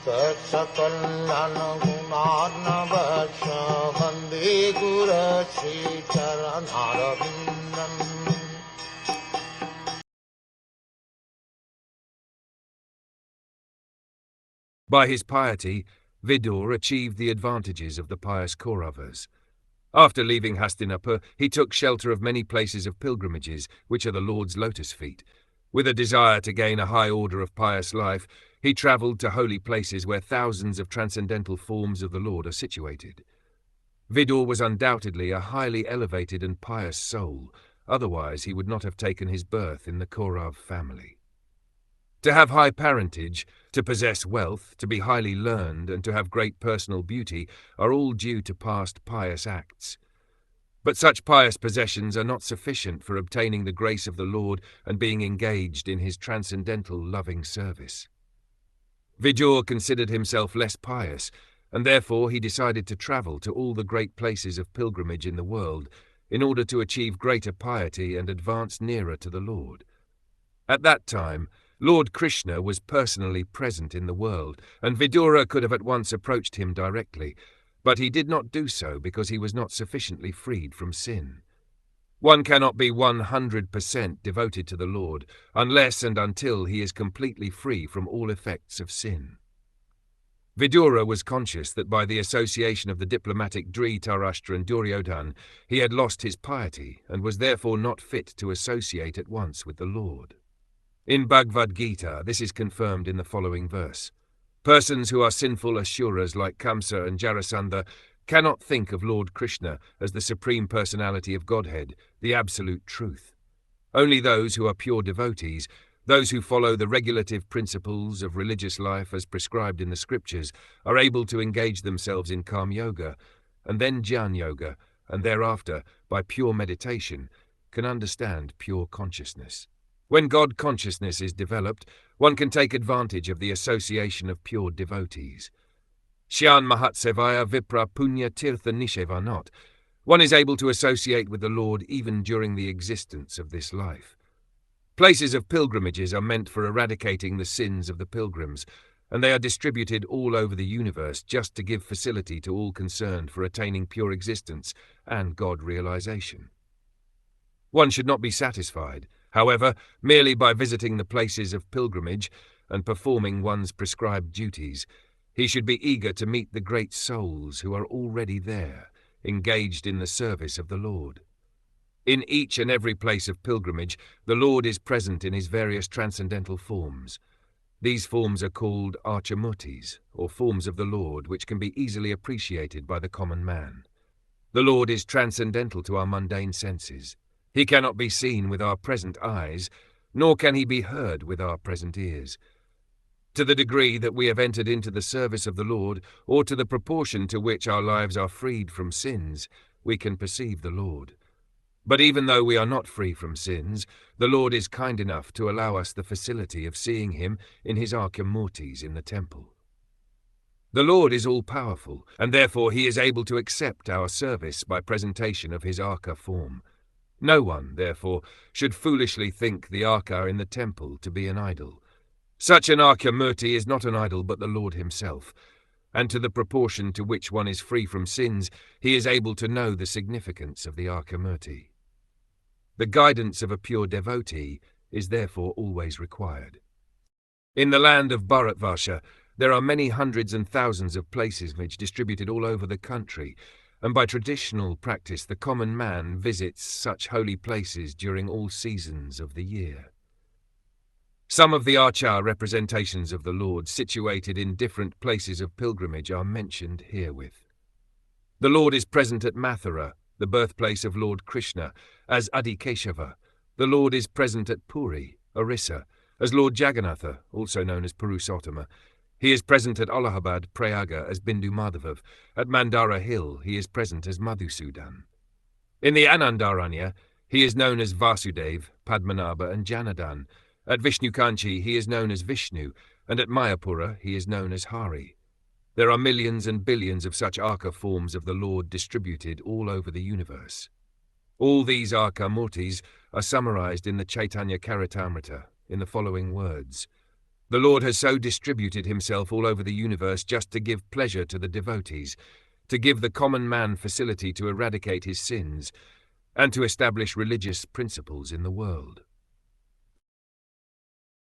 Saksakallan gunarnavasya Vande Guru Sri Charanarabindam. By his piety, Vidura achieved the advantages of the pious Kauravas. After leaving Hastinapur, he took shelter of many places of pilgrimages, which are the Lord's lotus feet. With a desire to gain a high order of pious life, he travelled to holy places where thousands of transcendental forms of the Lord are situated. Vidura was undoubtedly a highly elevated and pious soul, otherwise he would not have taken his birth in the Kaurav family. To have high parentage, to possess wealth, to be highly learned, and to have great personal beauty are all due to past pious acts. But such pious possessions are not sufficient for obtaining the grace of the Lord and being engaged in his transcendental loving service. Vidura considered himself less pious, and therefore he decided to travel to all the great places of pilgrimage in the world in order to achieve greater piety and advance nearer to the Lord. At that time, Lord Krishna was personally present in the world, and Vidura could have at once approached him directly, but he did not do so because he was not sufficiently freed from sin. One cannot be 100% devoted to the Lord unless and until he is completely free from all effects of sin. Vidura was conscious that by the association of the diplomatic Dhritarashtra and Duryodhan, he had lost his piety and was therefore not fit to associate at once with the Lord. In Bhagavad Gita, this is confirmed in the following verse. Persons who are sinful asuras like Kamsa and Jarasandha cannot think of Lord Krishna as the Supreme Personality of Godhead, the Absolute Truth. Only those who are pure devotees, those who follow the regulative principles of religious life as prescribed in the scriptures, are able to engage themselves in Karma Yoga, and then Jnana Yoga, and thereafter, by pure meditation, can understand pure consciousness. When God consciousness is developed, one can take advantage of the association of pure devotees. Shyan Mahatsevaya Vipra Punya Tirtha Nishevanot. One is able to associate with the Lord even during the existence of this life. Places of pilgrimages are meant for eradicating the sins of the pilgrims, and they are distributed all over the universe just to give facility to all concerned for attaining pure existence and God realization. One should not be satisfied, however, merely by visiting the places of pilgrimage and performing one's prescribed duties. He should be eager to meet the great souls who are already there, engaged in the service of the Lord. In each and every place of pilgrimage, the Lord is present in his various transcendental forms. These forms are called archamurtis, or forms of the Lord, which can be easily appreciated by the common man. The Lord is transcendental to our mundane senses. He cannot be seen with our present eyes, nor can he be heard with our present ears. To the degree that we have entered into the service of the Lord, or to the proportion to which our lives are freed from sins, we can perceive the Lord. But even though we are not free from sins, the Lord is kind enough to allow us the facility of seeing him in his archamurtis in the temple. The Lord is all-powerful, and therefore he is able to accept our service by presentation of his arca form. No one, therefore, should foolishly think the arca in the temple to be an idol. Such an archamurti is not an idol but the Lord himself, and to the proportion to which one is free from sins, he is able to know the significance of the archamurti. The guidance of a pure devotee is therefore always required. In the land of Bharatvarsha, there are many hundreds and thousands of places which distributed all over the country, and by traditional practice the common man visits such holy places during all seasons of the year. Some of the archa representations of the Lord situated in different places of pilgrimage are mentioned herewith. The Lord is present at Mathura, the birthplace of Lord Krishna, as Adikeshava. The Lord is present at Puri, Orissa, as Lord Jagannatha, also known as Purushottama. He is present at Allahabad, Prayaga, as Bindu Madhavav. At Mandara Hill, he is present as Madhusudan. In the Anandaranya, he is known as Vasudev, Padmanabha, and Janadan. At Vishnukanchi, he is known as Vishnu, and at Mayapura, he is known as Hari. There are millions and billions of such arca forms of the Lord distributed all over the universe. All these arca murtis are summarized in the Chaitanya Charitamrita in the following words. The Lord has so distributed himself all over the universe just to give pleasure to the devotees, to give the common man facility to eradicate his sins, and to establish religious principles in the world.